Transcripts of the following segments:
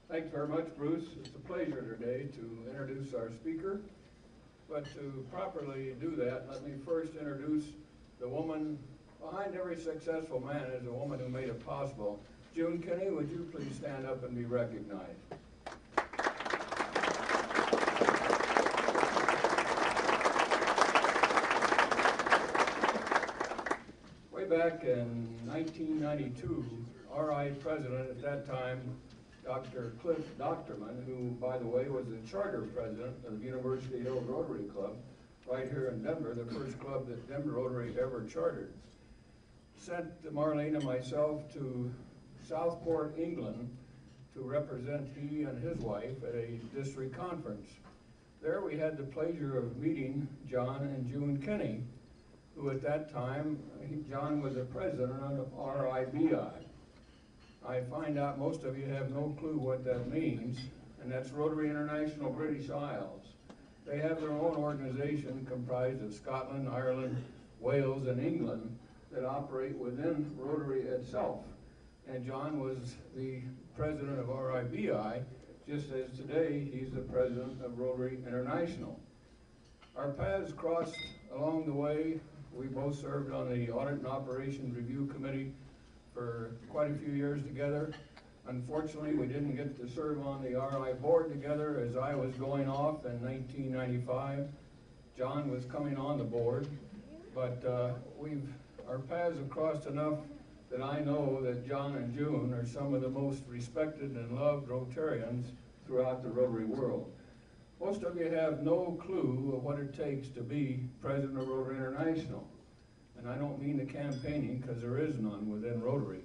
Thanks very much, Bruce. It's a pleasure today to introduce our speaker. But to properly do that, let me first introduce the woman behind every successful man is a woman who made it possible. June Kinney, would you please stand up and be recognized? Way back in 1992, RI president at that time, Dr. Cliff Doctorman, who, by the way, was the charter president of the University Hills Rotary Club, right here in Denver, the first club that Denver Rotary ever chartered, sent Marlene and myself to Southport, England, to represent he and his wife at a district conference. There we had the pleasure of meeting John and June Kinney, who at that time, John was the president of RIBI. I find out most of you have no clue what that means, and that's Rotary International British Isles. They have their own organization comprised of Scotland, Ireland, Wales, and England that operate within Rotary itself. And John was the president of RIBI, just as today he's the president of Rotary International. Our paths crossed along the way. We both served on the Audit and Operations Review Committee for quite a few years together. Unfortunately, we didn't get to serve on the RI board together as I was going off in 1995. John was coming on the board, but our paths have crossed enough that I know that John and June are some of the most respected and loved Rotarians throughout the Rotary world. Most of you have no clue of what it takes to be president of Rotary International. And I don't mean the campaigning, because there is none within Rotary.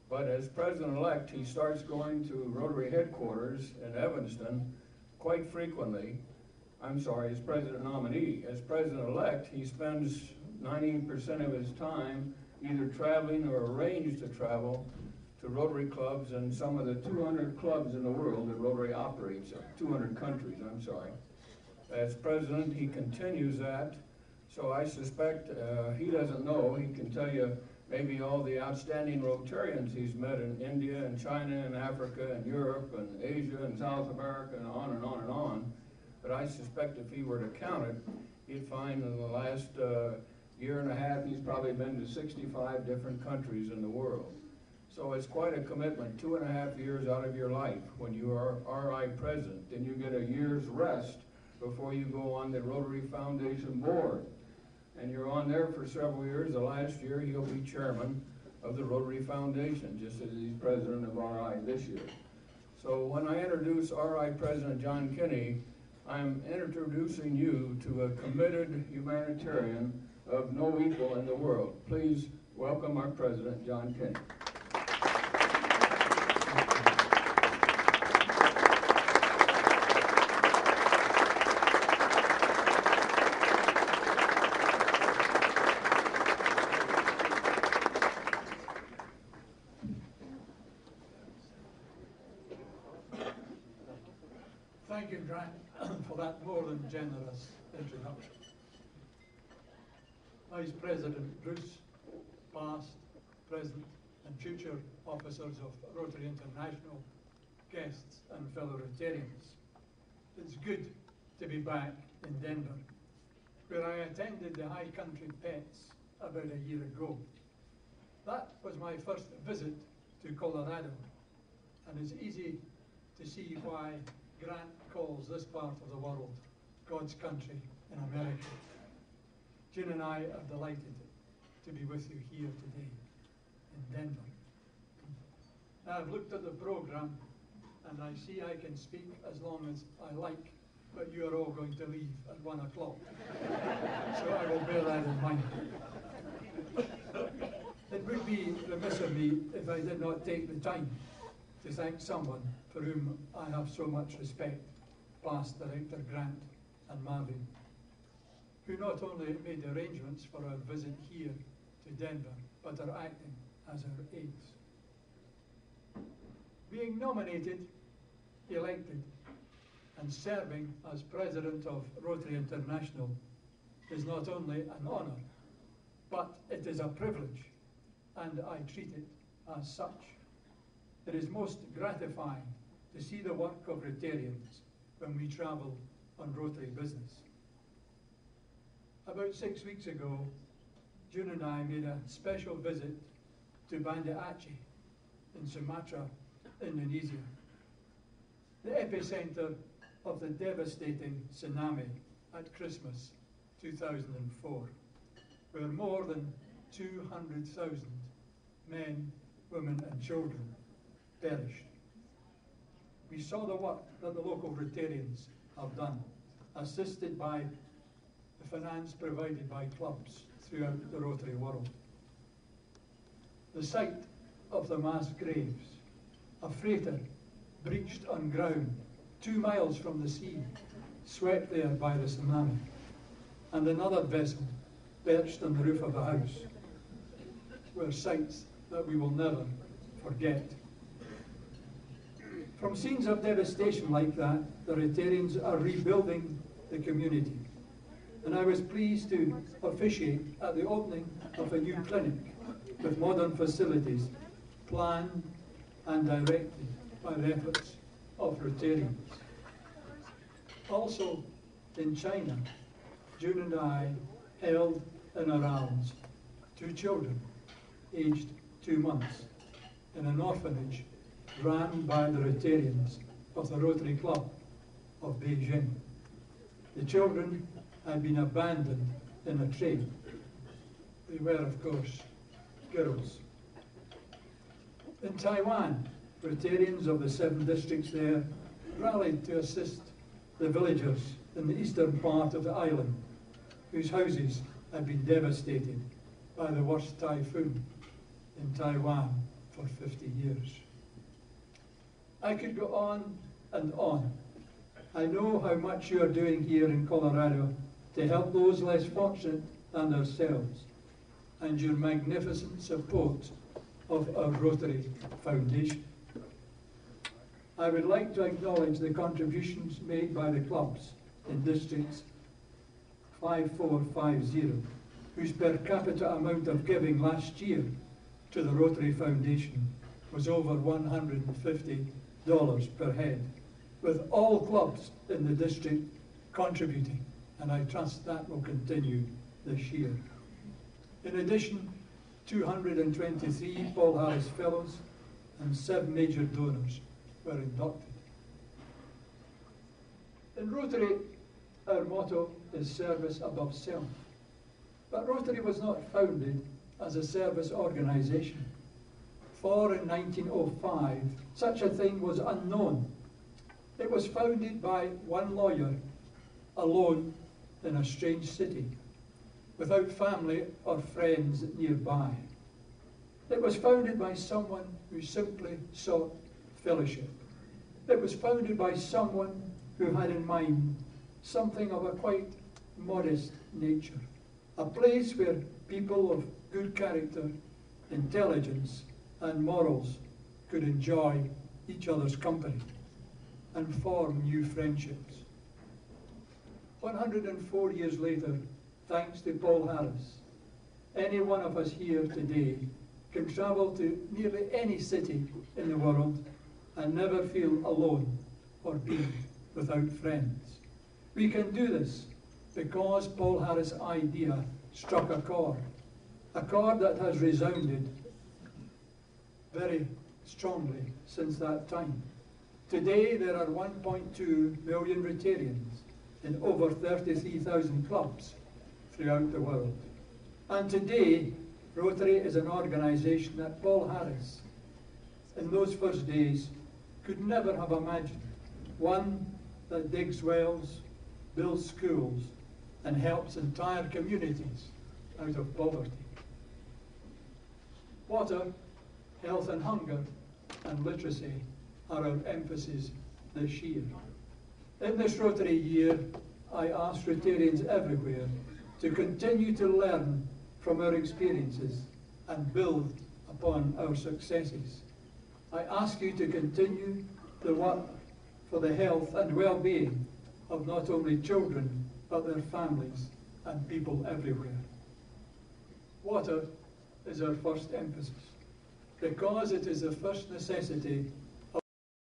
But as president-elect, he starts going to Rotary headquarters in Evanston quite frequently. I'm sorry, as president nominee. As president-elect, he spends 90% of his time either traveling or arranged to travel to Rotary clubs and some of the 200 clubs in the world that Rotary operates in, 200 countries, I'm sorry. As president, he continues that. So I suspect he doesn't know. He can tell you maybe all the outstanding Rotarians he's met in India and China and Africa and Europe and Asia and South America and on and on and on. But I suspect if he were to count it, he'd find in the last year and a half he's probably been to 65 different countries in the world. So it's quite a commitment, 2.5 years out of your life when you are RI president. Then you get a year's rest before you go on the Rotary Foundation board. And you're on there for several years. The last year he'll be chairman of the Rotary Foundation, just as he's president of RI this year. So when I introduce RI President John Kinney, I'm introducing you to a committed humanitarian of no equal in the world. Please welcome our president, John Kinney. Thank you, Grant, for that more than generous introduction. Vice President Bruce, past, present, and future officers of Rotary International, guests, and fellow Rotarians. It's good to be back in Denver, where I attended the High Country Pets about a year ago. That was my first visit to Colorado, and it's easy to see why Grant calls this part of the world God's country in America. June and I are delighted to be with you here today in Denver. Now, I've looked at the program and I see I can speak as long as I like, but you are all going to leave at 1 o'clock. So I will bear that in mind. It would be remiss of me if I did not take the time to thank someone for whom I have so much respect, past Director Grant and Marvin, who not only made arrangements for our visit here to Denver, but are acting as our aides. Being nominated, elected, and serving as President of Rotary International is not only an honor, but it is a privilege, and I treat it as such. It is most gratifying to see the work of Rotarians when we travel on Rotary business. About 6 weeks ago, June and I made a special visit to Banda Aceh in Sumatra, Indonesia, the epicenter of the devastating tsunami at Christmas 2004, where more than 200,000 men, women and children perished. We saw the work that the local Rotarians have done, assisted by the finance provided by clubs throughout the Rotary world. The sight of the mass graves, a freighter breached on ground 2 miles from the sea, swept there by the tsunami, and another vessel perched on the roof of a house, were sights that we will never forget. From scenes of devastation like that, the Rotarians are rebuilding the community. And I was pleased to officiate at the opening of a new clinic with modern facilities, planned and directed by the efforts of Rotarians. Also in China, June and I held in our arms 2 children, aged 2 months, in an orphanage run by the Rotarians of the Rotary Club of Beijing. The children had been abandoned in a train. They were, of course, girls. In Taiwan, Rotarians of the 7 districts there rallied to assist the villagers in the eastern part of the island, whose houses had been devastated by the worst typhoon in Taiwan for 50 years. I could go on and on. I know how much you are doing here in Colorado to help those less fortunate than ourselves, and your magnificent support of our Rotary Foundation. I would like to acknowledge the contributions made by the clubs in districts 5450, whose per capita amount of giving last year to the Rotary Foundation was over $150 per head, with all clubs in the district contributing, and I trust that will continue this year. In addition, 223 Paul Harris Fellows and 7 major donors were inducted. In Rotary, our motto is service above self. But Rotary was not founded as a service organisation, for in 1905 such a thing was unknown. It was founded by one lawyer, alone in a strange city, without family or friends nearby. It was founded by someone who simply sought fellowship. It was founded by someone who had in mind something of a quite modest nature, a place where people of good character, intelligence, and morals could enjoy each other's company and form new friendships. 104 years later, thanks to Paul Harris, any one of us here today can travel to nearly any city in the world and never feel alone or be without friends. We can do this because Paul Harris' idea struck a chord that has resounded very strongly since that time. Today there are 1.2 million Rotarians in over 33,000 clubs throughout the world. And today, Rotary is an organisation that Paul Harris, in those first days, could never have imagined. One that digs wells, builds schools, and helps entire communities out of poverty. Water, health and hunger, and literacy are our emphasis this year. In this Rotary year, I ask Rotarians everywhere to continue to learn from our experiences and build upon our successes. I ask you to continue the work for the health and well-being of not only children, but their families and people everywhere. Water is our first emphasis, because it is the first necessity